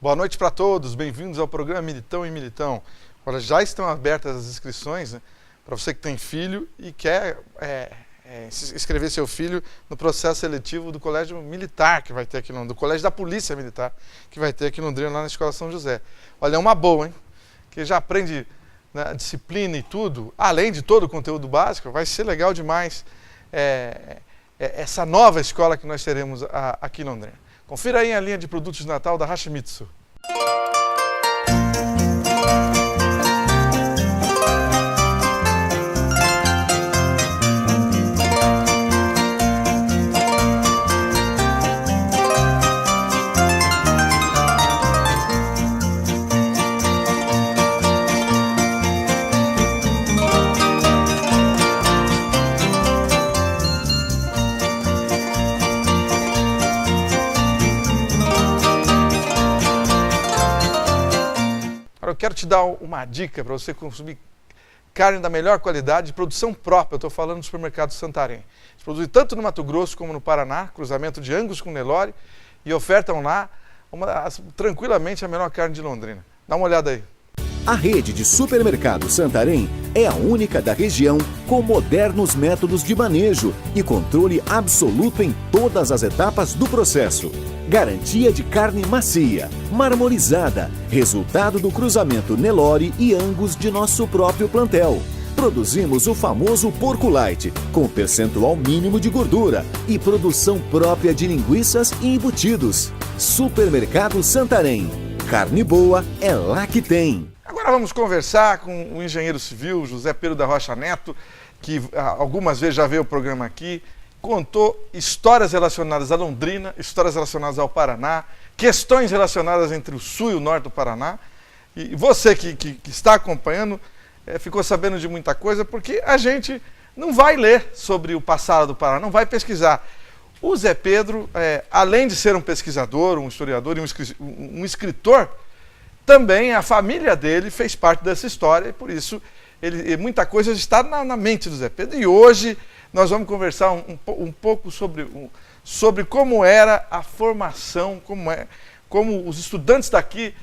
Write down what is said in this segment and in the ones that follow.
Boa noite para todos, bem-vindos ao programa Militão e Militão. Olha, já estão abertas as inscrições, né, para você que tem filho e quer inscrever seu filho no processo seletivo do Colégio Militar que vai ter aqui em Londrina, do Colégio da Polícia Militar que vai ter aqui em Londrina, lá na Escola São José. Olha, é uma boa, hein? Que já aprende, né, disciplina e tudo, além de todo o conteúdo básico, vai ser legal demais essa nova escola que nós teremos aqui em Londrina. Confira aí a linha de produtos de Natal da Hashimitsu. Eu quero te dar uma dica para você consumir carne da melhor qualidade, de produção própria. Eu estou falando do supermercado Santarém. Eles produzem tanto no Mato Grosso como no Paraná, cruzamento de Angus com Nelore, e ofertam lá tranquilamente a melhor carne de Londrina. Dá uma olhada aí. A rede de supermercado Santarém é a única da região com modernos métodos de manejo e controle absoluto em todas as etapas do processo. Garantia de carne macia, marmorizada, resultado do cruzamento Nelore e Angus de nosso próprio plantel. Produzimos o famoso porco light, com percentual mínimo de gordura e produção própria de linguiças e embutidos. Supermercado Santarém. Carne boa é lá que tem. Agora vamos conversar com o engenheiro civil José Pedro da Rocha Neto, que algumas vezes já veio ao programa aqui, contou histórias relacionadas a Londrina, histórias relacionadas ao Paraná, questões relacionadas entre o sul e o norte do Paraná. E você que está acompanhando ficou sabendo de muita coisa, porque a gente não vai ler sobre o passado do Paraná, não vai pesquisar. O Zé Pedro, além de ser um pesquisador, um historiador e um escritor, também a família dele fez parte dessa história e por isso muita coisa está na mente do Zé Pedro. E hoje nós vamos conversar um pouco sobre como era a formação, como os estudantes daqui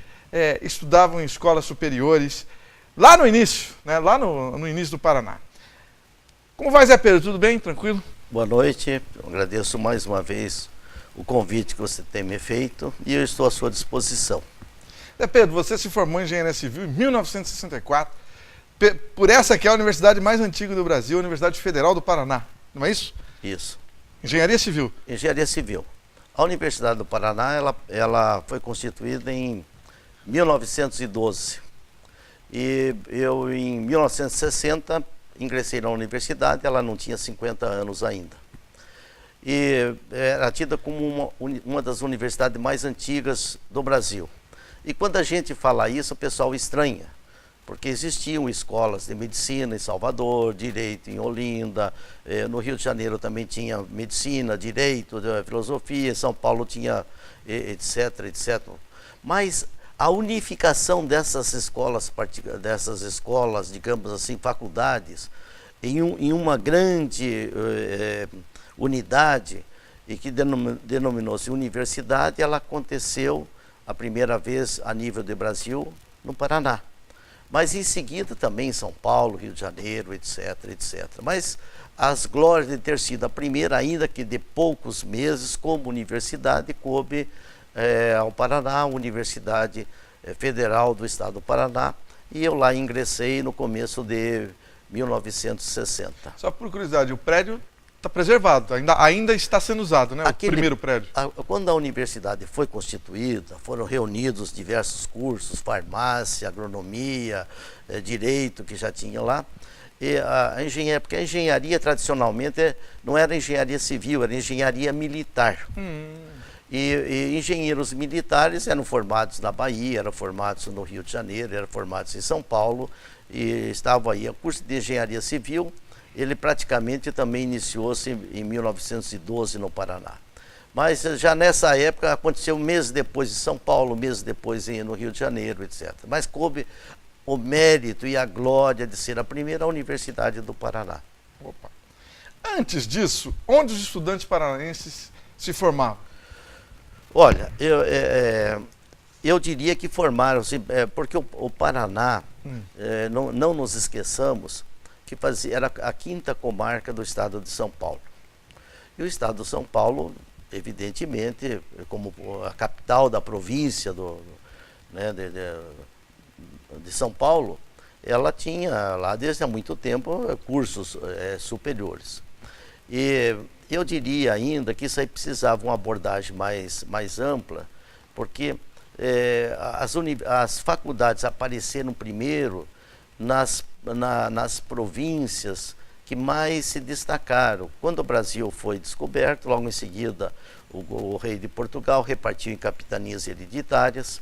estudavam em escolas superiores, lá no início, né, lá no início do Paraná. Como vai, Zé Pedro? Tudo bem? Tranquilo? Boa noite, eu agradeço mais uma vez o convite que você tem me feito e eu estou à sua disposição. Zé Pedro, você se formou em Engenharia Civil em 1964, por essa que é a universidade mais antiga do Brasil, a Universidade Federal do Paraná, não é isso? Isso. Engenharia Civil. Engenharia Civil. A Universidade do Paraná, ela foi constituída em 1912. E eu, em 1960, ingressei na universidade, ela não tinha 50 anos ainda. E era tida como uma das universidades mais antigas do Brasil. E quando a gente fala isso, o pessoal estranha, porque existiam escolas de medicina em Salvador, direito em Olinda, no Rio de Janeiro também tinha medicina, direito, filosofia, em São Paulo tinha etc, etc. Mas a unificação dessas escolas, digamos assim, faculdades, em uma grande unidade, e que denominou-se universidade, ela aconteceu a primeira vez a nível de Brasil, no Paraná. Mas em seguida também em São Paulo, Rio de Janeiro, etc, etc. Mas as glórias de ter sido a primeira, ainda que de poucos meses, como universidade, coube ao Paraná, a Universidade Federal do Estado do Paraná, e eu lá ingressei no começo de 1960. Só por curiosidade, o prédio está preservado, ainda está sendo usado, né? O primeiro prédio. Quando a universidade foi constituída, foram reunidos diversos cursos, farmácia, agronomia, direito, que já tinha lá. E a engenharia, porque a engenharia tradicionalmente não era engenharia civil, era engenharia militar. E engenheiros militares eram formados na Bahia, eram formados no Rio de Janeiro, eram formados em São Paulo, e estavam aí. O curso de engenharia civil, ele praticamente também iniciou-se em 1912 no Paraná. Mas já nessa época aconteceu meses depois em São Paulo, meses depois no Rio de Janeiro, etc. Mas coube o mérito e a glória de ser a primeira universidade do Paraná. Opa. Antes disso, onde os estudantes paranaenses se formavam? Olha, Eu diria que formaram-se, porque o Paraná, não nos esqueçamos, que era a 5ª comarca do estado de São Paulo. E o estado de São Paulo, evidentemente, como a capital da província de São Paulo, ela tinha lá desde há muito tempo cursos superiores. E eu diria ainda que isso aí precisava uma abordagem mais ampla, porque as faculdades apareceram primeiro nas províncias que mais se destacaram. Quando o Brasil foi descoberto, logo em seguida o rei de Portugal repartiu em capitanias hereditárias,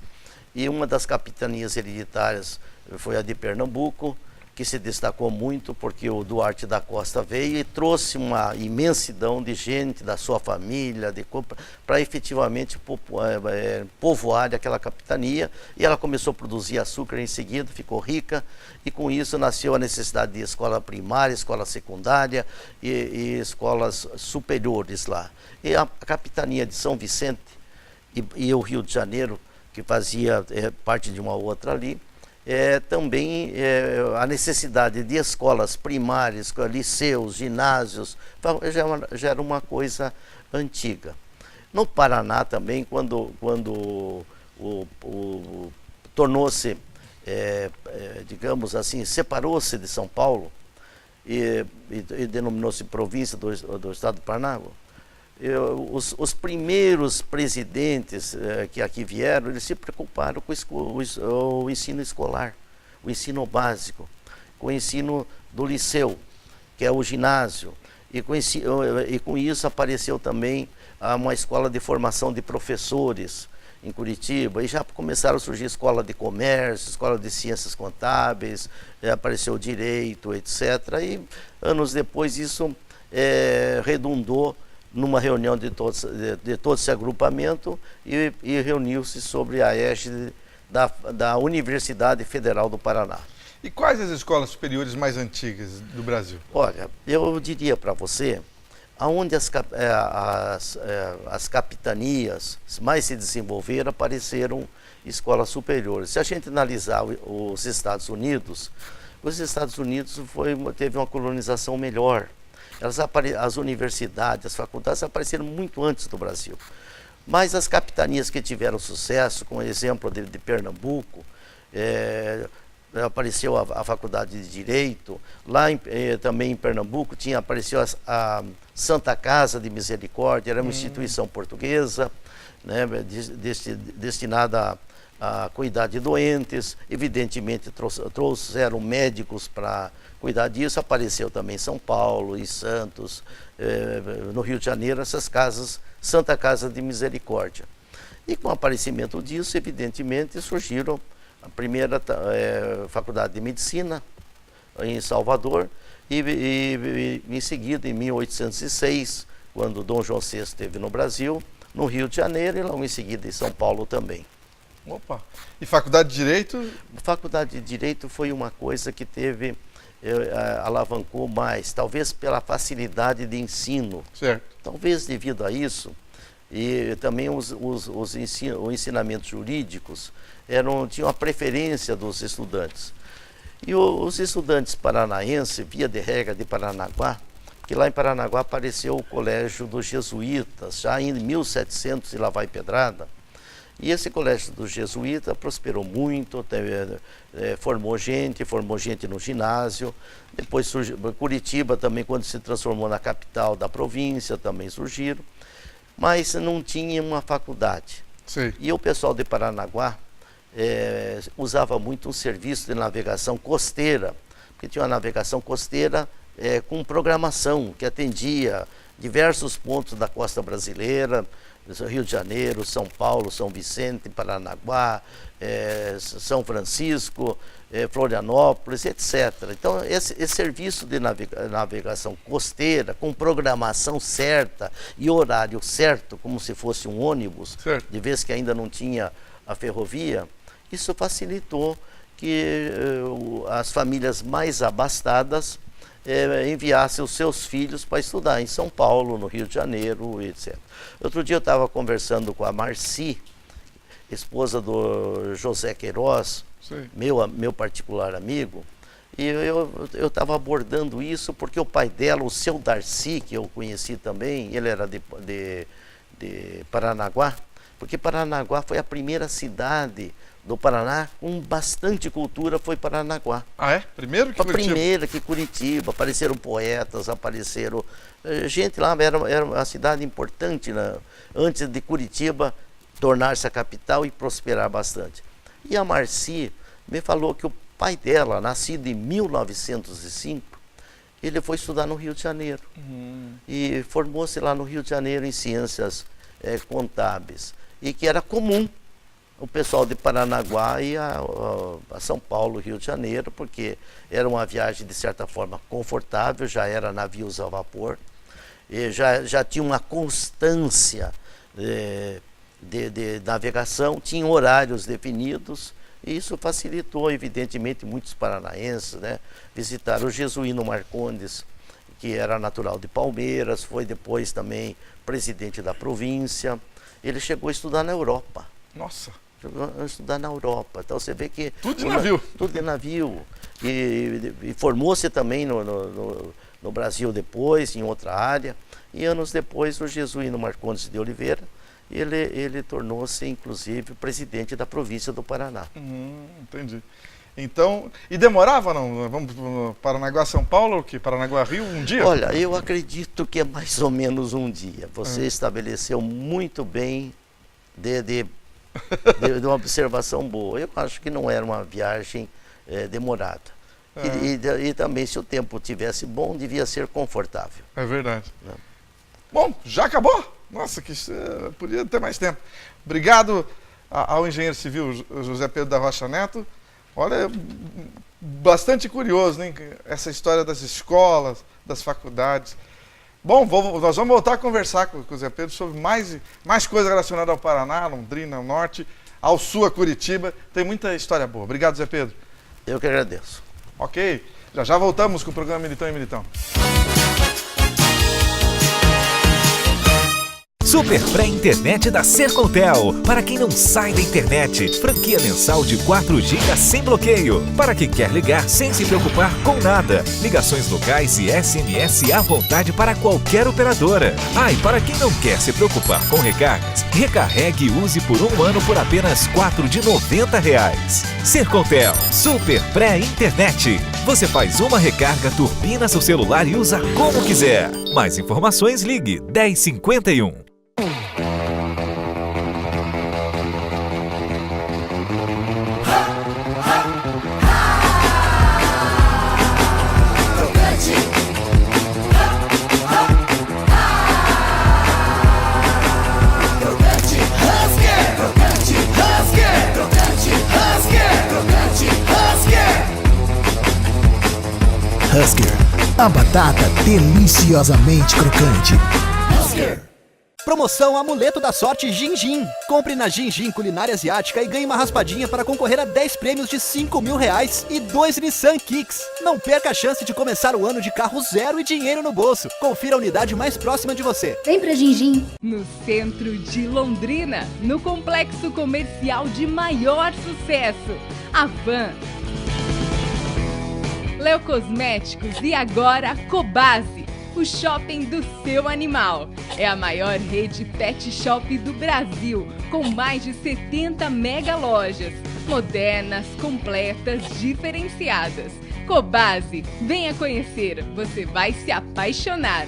e uma das capitanias hereditárias foi a de Pernambuco, que se destacou muito porque o Duarte da Costa veio e trouxe uma imensidão de gente da sua família para efetivamente povoar aquela capitania, e ela começou a produzir açúcar em seguida, ficou rica, e com isso nasceu a necessidade de escola primária, escola secundária e escolas superiores lá. E a capitania de São Vicente e o Rio de Janeiro, que fazia parte de uma outra ali, também a necessidade de escolas primárias, liceus, ginásios, já era uma coisa antiga. No Paraná também, quando tornou-se, digamos assim, separou-se de São Paulo e denominou-se província do estado do Paraná, os primeiros presidentes que aqui vieram, eles se preocuparam com o ensino escolar, o ensino básico, com o ensino do liceu, que é o ginásio. E com isso apareceu também uma escola de formação de professores em Curitiba, e já começaram a surgir escola de comércio, escola de ciências contábeis, apareceu direito, etc. E anos depois isso redundou numa reunião de todo esse agrupamento, e reuniu-se sobre a égide da Universidade Federal do Paraná. E quais as escolas superiores mais antigas do Brasil? Olha, eu diria para você, aonde as capitanias mais se desenvolveram, apareceram escolas superiores. Se a gente analisar os Estados Unidos teve uma colonização melhor. As universidades, as faculdades apareceram muito antes do Brasil. Mas as capitanias que tiveram sucesso, com o exemplo de Pernambuco, apareceu a Faculdade de Direito. Lá também em Pernambuco apareceu a Santa Casa de Misericórdia, era uma instituição portuguesa, né, destinada a cuidar de doentes. Evidentemente trouxeram médicos para cuidar disso. Apareceu também em São Paulo, em Santos, no Rio de Janeiro, essas casas, Santa Casa de Misericórdia. E com o aparecimento disso, evidentemente, surgiram a primeira faculdade de medicina em Salvador, e em seguida, em 1806, quando Dom João VI esteve no Brasil, no Rio de Janeiro, e logo em seguida em São Paulo também. Opa! E faculdade de Direito? Faculdade de Direito foi uma coisa que alavancou mais, talvez pela facilidade de ensino. Certo. Talvez devido a isso, e também os ensinamentos jurídicos tinham a preferência dos estudantes. E os estudantes paranaenses, via de regra de Paranaguá, que lá em Paranaguá apareceu o Colégio dos Jesuítas, já em 1700 e lá vai pedrada. E esse colégio dos jesuítas prosperou muito, formou gente no ginásio. Depois surgiu Curitiba também, quando se transformou na capital da província, também surgiram. Mas não tinha uma faculdade. Sim. E o pessoal de Paranaguá usava muito um serviço de navegação costeira, porque tinha uma navegação costeira com programação que atendia diversos pontos da costa brasileira, Rio de Janeiro, São Paulo, São Vicente, Paranaguá, São Francisco, Florianópolis, etc. Então, esse serviço de navegação costeira, com programação certa e horário certo, como se fosse um ônibus, certo, de vez que ainda não tinha a ferrovia, isso facilitou que as famílias mais abastadas enviassem os seus filhos para estudar em São Paulo, no Rio de Janeiro, etc. Outro dia eu estava conversando com a Marci, esposa do José Queiroz, meu particular amigo, e eu estava abordando isso porque o pai dela, o seu Darcy, que eu conheci também, ele era de Paranaguá, porque Paranaguá foi a primeira cidade do Paraná com bastante cultura, foi Paranaguá. Ah, é? Primeiro que Curitiba? Primeiro que Curitiba, apareceram poetas, apareceram gente lá, era uma cidade importante, né? Antes de Curitiba tornar-se a capital e prosperar bastante. E a Marci me falou que o pai dela, nascido em 1905, ele foi estudar no Rio de Janeiro. E formou-se lá no Rio de Janeiro em ciências contábeis. E que era comum o pessoal de Paranaguá ir a São Paulo, Rio de Janeiro, porque era uma viagem de certa forma confortável, já era navios a vapor, e já tinha uma constância de navegação, tinha horários definidos, e isso facilitou, evidentemente, muitos paranaenses, né? Visitaram o Jesuíno Marcondes, que era natural de Palmeiras, foi depois também presidente da província. Ele chegou a estudar na Europa. Nossa! Chegou a estudar na Europa. Então você vê que... Tudo de navio. Tudo de navio. E formou-se também no Brasil depois, em outra área. E anos depois, o Jesuíno Marcondes de Oliveira, ele tornou-se, inclusive, presidente da província do Paraná. Entendi. Então, e demorava, não? Vamos para Paranaguá, São Paulo, ou que Paranaguá, Rio, um dia? Olha, eu acredito que é mais ou menos um dia. Você estabeleceu muito bem de uma observação boa. Eu acho que não era uma viagem demorada. E também, se o tempo tivesse bom, devia ser confortável. É verdade. Bom, já acabou? Nossa, podia ter mais tempo. Obrigado ao engenheiro civil José Pedro da Rocha Neto. Olha, bastante curioso, hein? Essa história das escolas, das faculdades. Bom, nós vamos voltar a conversar com o José Pedro sobre mais coisas relacionadas ao Paraná, Londrina, ao norte, ao sul, a Curitiba. Tem muita história boa. Obrigado, José Pedro. Eu que agradeço. Ok, já voltamos com o programa Militão e Militão. Super pré-internet da Sercontel. Para quem não sai da internet, franquia mensal de 4 GB sem bloqueio. Para quem quer ligar sem se preocupar com nada. Ligações locais e SMS à vontade para qualquer operadora. E para quem não quer se preocupar com recargas, recarregue e use por 1 ano por apenas R$ 4,90. Sercontel, super pré-internet. Você faz uma recarga, turbina seu celular e usa como quiser. Mais informações, ligue 1051. Husker, a batata deliciosamente crocante. Husker. Promoção Amuleto da Sorte Gin-Gin. Compre na Gin-Gin Culinária Asiática e ganhe uma raspadinha para concorrer a 10 prêmios de R$5.000 e 2 Nissan Kicks. Não perca a chance de começar o ano de carro zero e dinheiro no bolso. Confira a unidade mais próxima de você. Vem pra Gin-Gin. No centro de Londrina, no complexo comercial de maior sucesso, a Van. Leo Cosméticos e agora Cobase, o shopping do seu animal. É a maior rede pet shop do Brasil, com mais de 70 mega lojas, modernas, completas, diferenciadas. Cobase, venha conhecer, você vai se apaixonar.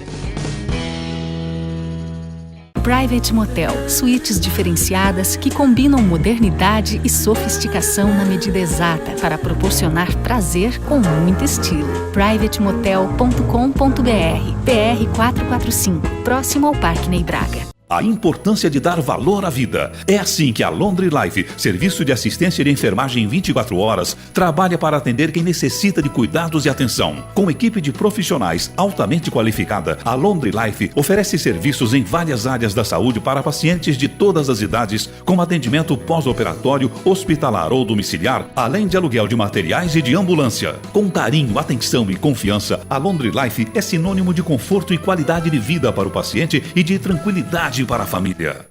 Private Motel, suítes diferenciadas que combinam modernidade e sofisticação na medida exata para proporcionar prazer com muito estilo. privatemotel.com.br, PR 445, próximo ao Parque Ney Braga. A importância de dar valor à vida. É assim que a Londrina Life, serviço de assistência de enfermagem 24 horas, trabalha para atender quem necessita de cuidados e atenção. Com equipe de profissionais altamente qualificada, a Londrina Life oferece serviços em várias áreas da saúde para pacientes de todas as idades, como atendimento pós-operatório, hospitalar ou domiciliar, além de aluguel de materiais e de ambulância. Com carinho, atenção e confiança, a Londrina Life é sinônimo de conforto e qualidade de vida para o paciente e de tranquilidade para a família.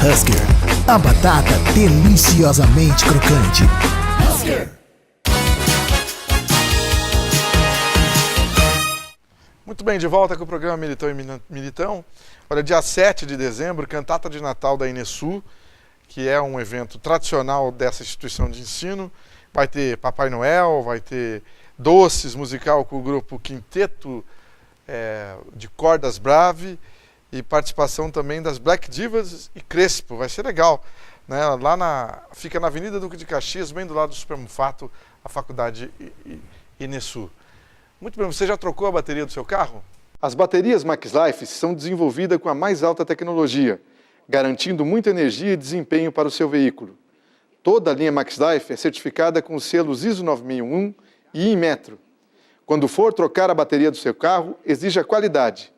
Husker, a batata deliciosamente crocante. Muito bem, de volta com o programa Militão e Militão. Olha, dia 7 de dezembro, cantata de Natal da Inesul, que é um evento tradicional dessa instituição de ensino. Vai ter Papai Noel, vai ter doces, musical com o grupo Quinteto de Cordas Brave e participação também das Black Divas e Crespo. Vai ser legal, né? Fica na Avenida Duque de Caxias, bem do lado do Super Mufato, a faculdade Inesul. Muito bem, você já trocou a bateria do seu carro? As baterias MaxLife são desenvolvidas com a mais alta tecnologia, garantindo muita energia e desempenho para o seu veículo. Toda a linha MaxLife é certificada com os selos ISO 9001 e Inmetro. Quando for trocar a bateria do seu carro, exija qualidade.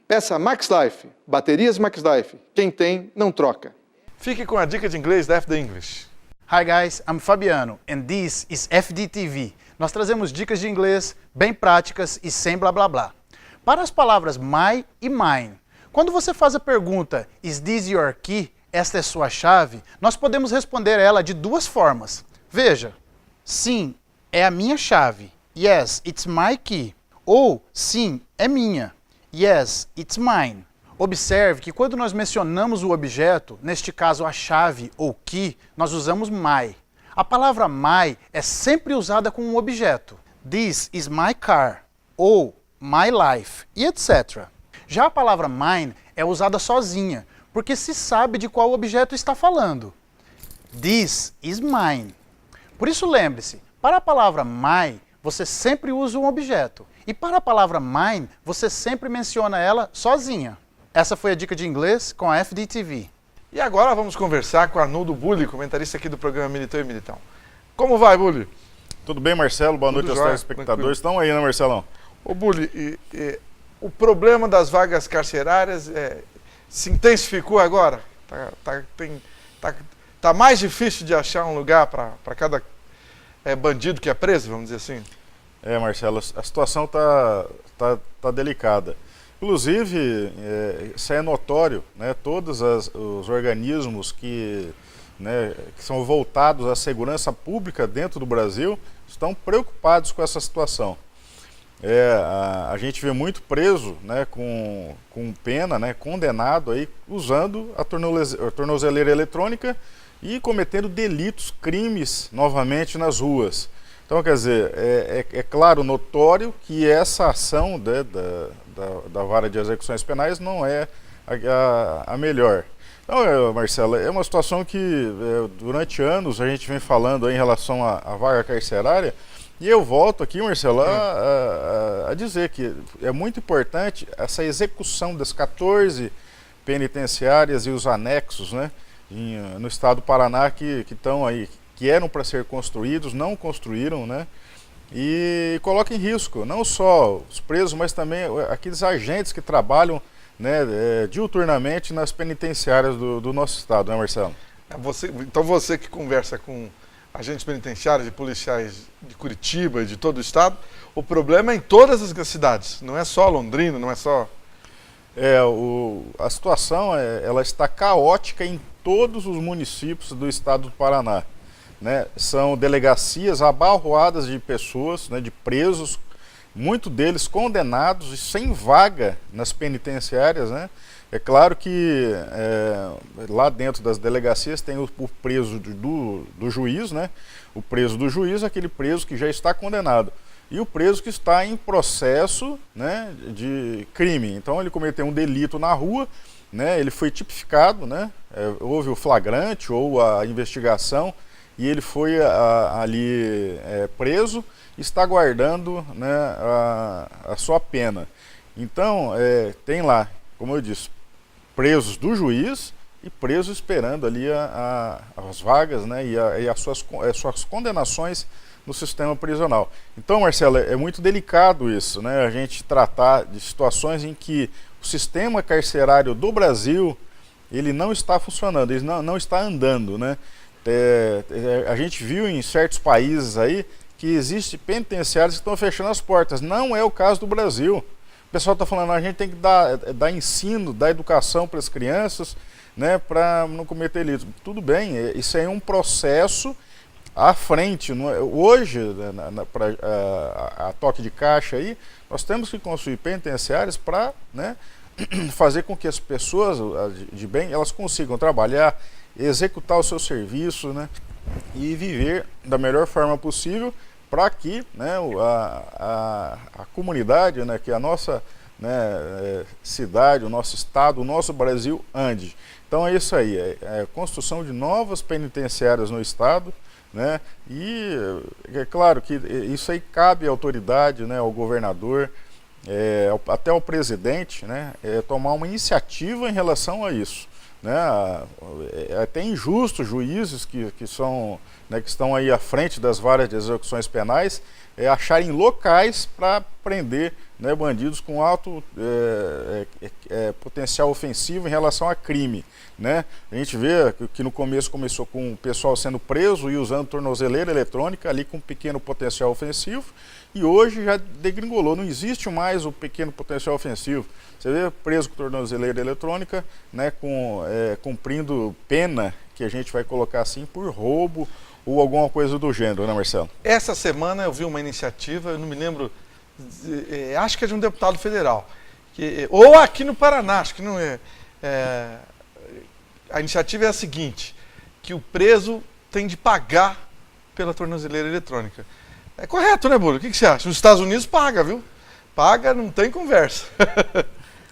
Peça MaxLife, baterias MaxLife. Quem tem, não troca. Fique com a dica de inglês da FD English. Hi guys, I'm Fabiano and this is FDTV. Nós trazemos dicas de inglês bem práticas e sem blá blá blá. Para as palavras my e mine, quando você faz a pergunta is this your key? Esta é sua chave? Nós podemos responder ela de duas formas. Veja, sim, é a minha chave. Yes, it's my key. Ou sim, é minha. Yes, it's mine. Observe que quando nós mencionamos o objeto, neste caso a chave ou key, nós usamos my. A palavra my é sempre usada com um objeto. This is my car. Ou my life. E etc. Já a palavra mine é usada sozinha, porque se sabe de qual objeto está falando. This is mine. Por isso lembre-se, para a palavra my, você sempre usa um objeto. E para a palavra mine, você sempre menciona ela sozinha. Essa foi a dica de inglês com a FDTV. E agora vamos conversar com Arnoldo Bulli, comentarista aqui do programa Militão e Militão. Como vai, Bulli? Tudo bem, Marcelo? Boa noite aos telespectadores. Estão aí, né, Marcelão? Ô, Bulli, o problema das vagas carcerárias se intensificou agora? Tá mais difícil de achar um lugar para cada bandido que é preso, vamos dizer assim? Marcelo, a situação tá delicada. Inclusive, isso é notório, né? Todos os organismos que são voltados à segurança pública dentro do Brasil estão preocupados com essa situação. A gente vê muito preso, né, com pena, né, condenado aí, usando a tornozeleira eletrônica e cometendo delitos, crimes novamente nas ruas. Então, quer dizer, é claro, notório que essa ação da Vara de Execuções Penais não é a melhor. Então, Marcelo, é uma situação que durante anos a gente vem falando aí em relação à vaga carcerária, e eu volto aqui, Marcelo, a dizer que é muito importante essa execução das 14 penitenciárias e os anexos, né, no estado do Paraná que estão aí, que eram para ser construídos, não construíram, né? E coloca em risco não só os presos, mas também aqueles agentes que trabalham, né, diuturnamente nas penitenciárias do nosso estado, né, Marcelo? Então você que conversa com agentes penitenciários e policiais de Curitiba e de todo o estado, o problema é em todas as cidades, não é só Londrina, não é só... A situação ela está caótica em todos os municípios do estado do Paraná. Né, são delegacias abarroadas de pessoas, né, de presos, muitos deles condenados e sem vaga nas penitenciárias, né? É claro que lá dentro das delegacias tem o preso do juiz, né? O preso do juiz é aquele preso que já está condenado. E o preso que está em processo, né, de crime. Então ele cometeu um delito na rua, né, ele foi tipificado, né, houve o flagrante ou a investigação, e ele foi ali preso, está aguardando, né, a sua pena. Então, tem lá, como eu disse, presos do juiz e presos esperando ali as vagas, né, e as suas condenações no sistema prisional. Então, Marcelo, é muito delicado isso, né, a gente tratar de situações em que o sistema carcerário do Brasil, ele não está funcionando, ele não está andando, né. A gente viu em certos países aí que existem penitenciários que estão fechando as portas. Não é o caso do Brasil. O pessoal está falando, a gente tem que dar ensino, dar educação para as crianças, né, para não cometer delitos. Tudo bem, isso é um processo à frente. Hoje, a toque de caixa aí, nós temos que construir penitenciárias para, né, fazer com que as pessoas de bem, elas consigam trabalhar, executar o seu serviço, né, e viver da melhor forma possível para que, né, a comunidade, né, que a nossa, né, cidade, o nosso estado, o nosso Brasil ande. Então é isso aí, é a construção de novas penitenciárias no estado, né, e é claro que isso aí cabe à autoridade, né, ao governador, até ao presidente, né, tomar uma iniciativa em relação a isso. Né, é até injusto juízes que estão aí à frente das varas de execuções penais acharem locais para prender, né, bandidos com alto potencial ofensivo em relação a crime. Né? A gente vê que no começo começou com o pessoal sendo preso e usando tornozeleira eletrônica ali com pequeno potencial ofensivo, e hoje já degringolou, não existe mais o pequeno potencial ofensivo. Você vê preso com tornozeleira eletrônica, né, cumprindo pena, que a gente vai colocar assim, por roubo ou alguma coisa do gênero, né, Marcelo? Essa semana eu vi uma iniciativa, eu não me lembro, acho que é de um deputado federal, ou aqui no Paraná, acho que não é. A iniciativa é a seguinte, que o preso tem de pagar pela tornozeleira eletrônica. É correto, né, Bulho? O que você acha? Nos Estados Unidos paga, viu? Paga, não tem conversa.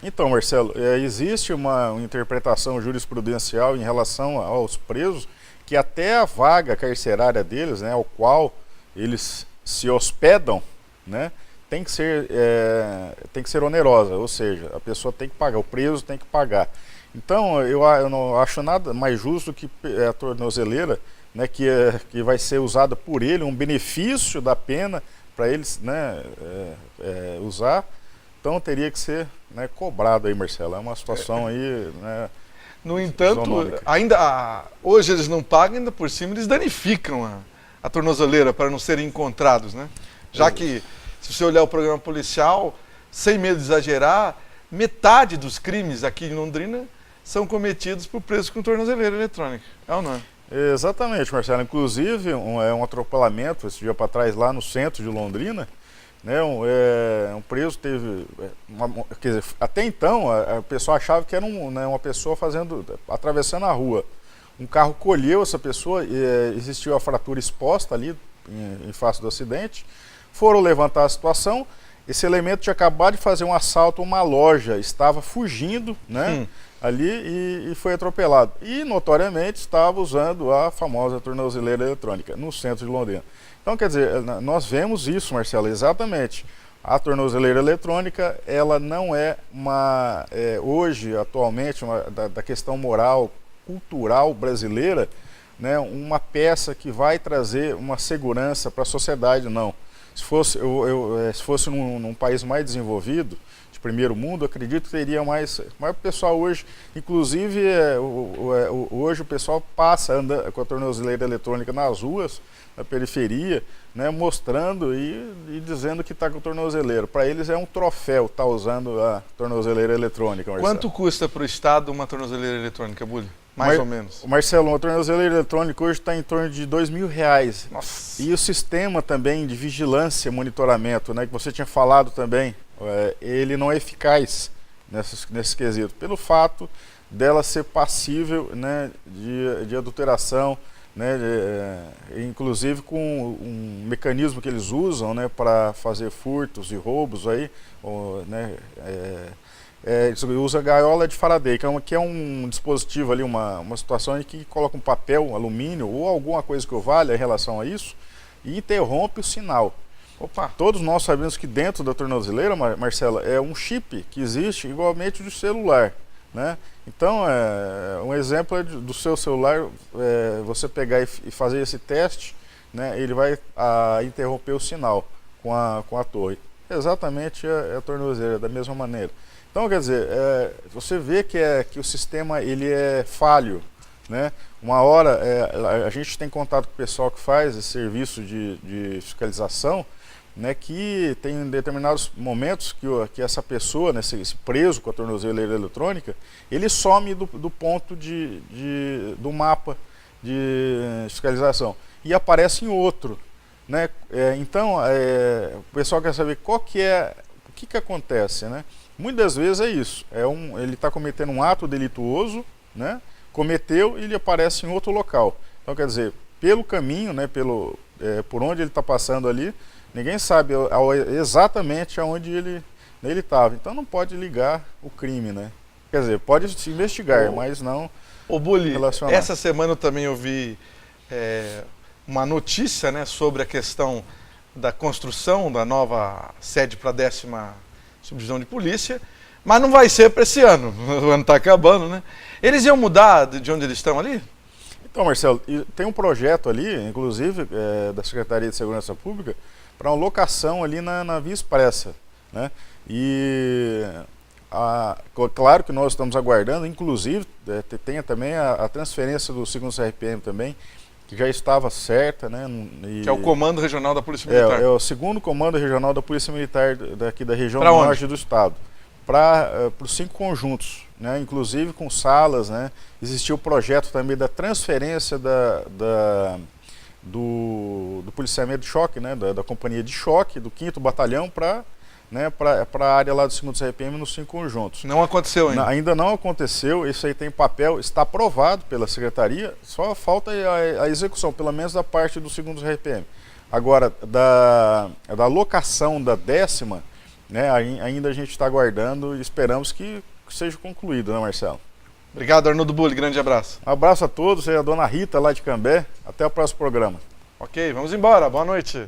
Então, Marcelo, existe uma interpretação jurisprudencial em relação aos presos, que até a vaga carcerária deles, né, ao qual eles se hospedam, né, tem que ser onerosa, ou seja, a pessoa tem que pagar, o preso tem que pagar. Então, eu não acho nada mais justo que a tornozeleira, né, que vai ser usada por ele, um benefício da pena para eles, né, usar. Então teria que ser, né, cobrado aí, Marcelo. É uma situação aí, né, no entanto, hoje eles não pagam, ainda por cima eles danificam a tornozeleira para não serem encontrados, né? Já que, se você olhar o programa policial, sem medo de exagerar, metade dos crimes aqui em Londrina são cometidos por presos com tornozeleira eletrônica. É ou não é? Exatamente, Marcelo. Inclusive, um atropelamento, esse dia para trás, lá no centro de Londrina, né, um preso teve, quer dizer, até então a pessoa achava que era uma pessoa atravessando a rua. Um carro colheu essa pessoa, existiu a fratura exposta ali em face do acidente, foram levantar a situação, esse elemento tinha acabado de fazer um assalto a uma loja, estava fugindo, né, ali e foi atropelado. E notoriamente estava usando a famosa tornozeleira eletrônica no centro de Londrina. Então, quer dizer, nós vemos isso, Marcelo, exatamente. A tornozeleira eletrônica, ela não é hoje, atualmente, da questão moral, cultural brasileira, né, uma peça que vai trazer uma segurança para a sociedade, não. Se fosse num país mais desenvolvido, de primeiro mundo, acredito que teria mais. Mas o pessoal hoje, inclusive, hoje o pessoal passa, anda com a tornozeleira eletrônica nas ruas, na periferia, né, mostrando e dizendo que está com tornozeleira. Para eles é um troféu estar usando a tornozeleira eletrônica, Marcelo. Quanto custa para o Estado uma tornozeleira eletrônica, Bulho? Mais ou menos. Marcelo, uma tornozeleira eletrônica hoje está em torno de R$2.000. Nossa. E o sistema também de vigilância e monitoramento, né, que você tinha falado também, ele não é eficaz nesse quesito, pelo fato dela ser passível, né, de adulteração, né, inclusive com um mecanismo que eles usam, né, para fazer furtos e roubos aí, né, usa gaiola de Faraday, que é um dispositivo ali, uma situação em que coloca um papel, alumínio ou alguma coisa que valha em relação a isso e interrompe o sinal. Opa. Todos nós sabemos que dentro da tornozeleira, Marcela, é um chip que existe igualmente do celular, né? Então, um exemplo é do seu celular, você pegar e fazer esse teste, né, ele vai interromper o sinal com a torre. Exatamente a tornozeleira, da mesma maneira. Então, quer dizer, você vê que o sistema ele é falho, né? Uma hora, a gente tem contato com o pessoal que faz esse serviço de fiscalização, né, que tem determinados momentos que essa pessoa, né, esse preso com a tornozeleira eletrônica, ele some do ponto do mapa de fiscalização e aparece em outro, né? Então, o pessoal quer saber o que acontece, né? Muitas vezes é isso, ele está cometendo um ato delituoso, né? Cometeu e ele aparece em outro local. Então, quer dizer, pelo caminho, né, por onde ele está passando ali, ninguém sabe exatamente aonde ele estava. Então não pode ligar o crime, né? Quer dizer, pode se investigar, mas não relacionar. Essa semana eu também ouvi uma notícia, né, sobre a questão da construção da nova sede para a 10ª Subdivisão de Polícia, mas não vai ser para esse ano. O ano está acabando, né? Eles iam mudar de onde eles estão ali? Então, Marcelo, tem um projeto ali, inclusive, da Secretaria de Segurança Pública, para uma locação ali na Via Expressa, né? E claro que nós estamos aguardando, inclusive, tem também a transferência do segundo CRPM também, que já estava certa, né? Que é o Comando Regional da Polícia Militar. É o segundo Comando Regional da Polícia Militar daqui da região norte do estado, para os 5 conjuntos, né? Inclusive com salas, né? Existiu o projeto também da transferência do policiamento de choque, né? Da companhia de choque, do 5º Batalhão para a área lá do 2º CRPM nos 5 conjuntos. Não aconteceu ainda? Ainda não aconteceu, isso aí tem papel, está aprovado pela Secretaria, só falta a execução, pelo menos da parte do 2º CRPM. Agora, da locação da 10ª, né, ainda a gente está aguardando e esperamos que seja concluído, né, Marcelo? Obrigado, Arnoldo Bulli, grande abraço. Um abraço a todos, a dona Rita lá de Cambé, até o próximo programa. Ok, vamos embora, boa noite.